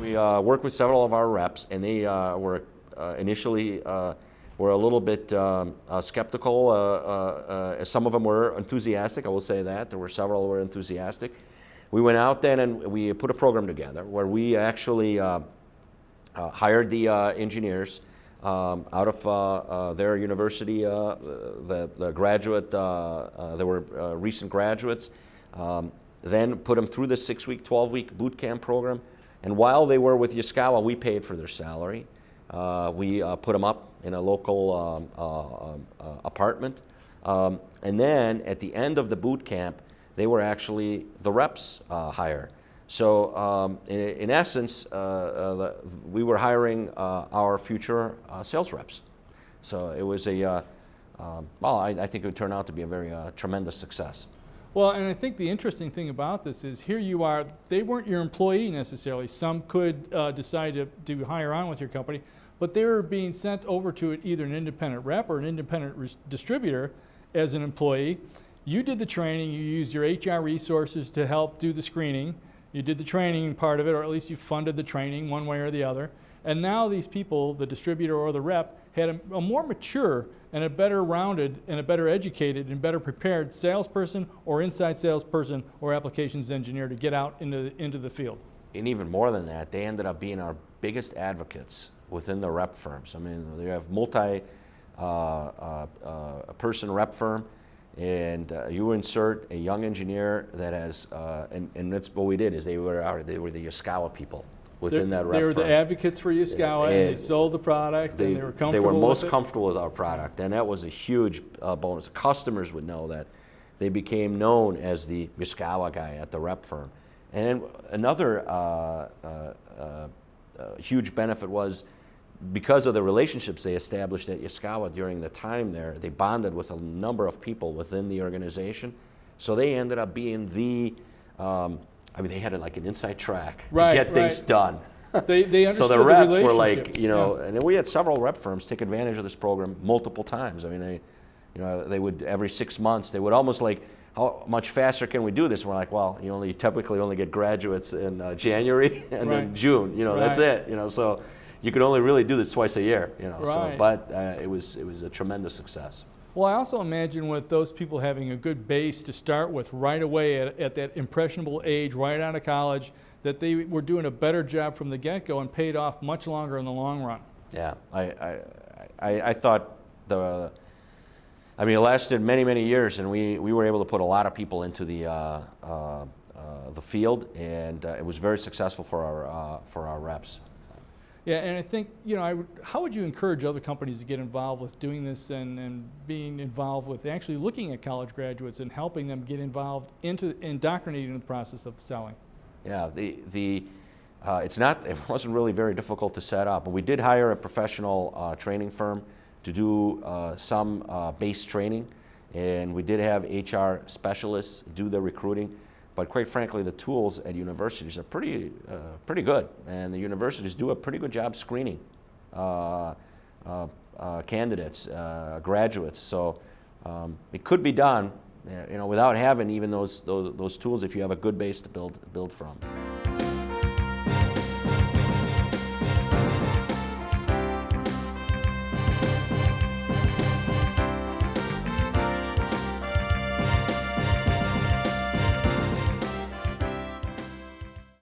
We worked with several of our reps, and they were initially were a little bit skeptical. Some of them were enthusiastic, I will say that. There were several who were enthusiastic. We went out then and we put a program together where we actually hired the engineers out of their university, the graduate, there were recent graduates, then put them through the 6-week, 12-week boot camp program. And while they were with Yaskawa, we paid for their salary. We put them up in a local apartment. And then at the end of the boot camp, they were actually the reps hire. So in essence, we were hiring our future sales reps. So it was a, well, I think it would turn out to be a very tremendous success. Well, and I think the interesting thing about this is here you are, they weren't your employee necessarily. Some could decide to hire on with your company, but they were being sent over to either an independent rep or an independent distributor as an employee. You did the training, you used your HR resources to help do the screening. You did the training part of it, or at least you funded the training one way or the other. And now these people, the distributor or the rep, had a more mature and a better rounded and a better educated and better prepared salesperson or inside salesperson or applications engineer to get out into the field. And even more than that, they ended up being our biggest advocates within the rep firms. I mean, they have multi-person rep firm, and you insert a young engineer that has, and that's what we did is they were the Yaskawa people within that rep firm. They were the advocates for Yaskawa, and they sold the product, and they were comfortable. They were most with it. comfortable with our product, and that was a huge bonus. Customers would know that. They became known as the Yaskawa guy at the rep firm. And another huge benefit was because of the relationships they established at Yaskawa during the time there, they bonded with a number of people within the organization. So they ended up being the, I mean, they had like an inside track to get things done. They understood so the reps were like, relationships, you know, and we had several rep firms take advantage of this program multiple times. I mean, they would every 6 months, they would almost like, how much faster can we do this? And we're like, well, you typically only get graduates in January and then June. That's it. So you could only really do this twice a year. So, but it was a tremendous success. Well, I also imagine with those people having a good base to start with right away at that impressionable age, right out of college, that they were doing a better job from the get-go and paid off much longer in the long run. Yeah, I thought it lasted many, many years, and we were able to put a lot of people into the field, and it was very successful for our reps. Yeah, and I think, how would you encourage other companies to get involved with doing this and being involved with actually looking at college graduates and helping them get involved into indoctrinating the process of selling? Yeah, it wasn't really very difficult to set up, but we did hire a professional training firm to do some base training, and we did have HR specialists do the recruiting. But quite frankly, the tools at universities are pretty good, and the universities do a pretty good job screening candidates, graduates. So it could be done, without having even those tools if you have a good base to build from.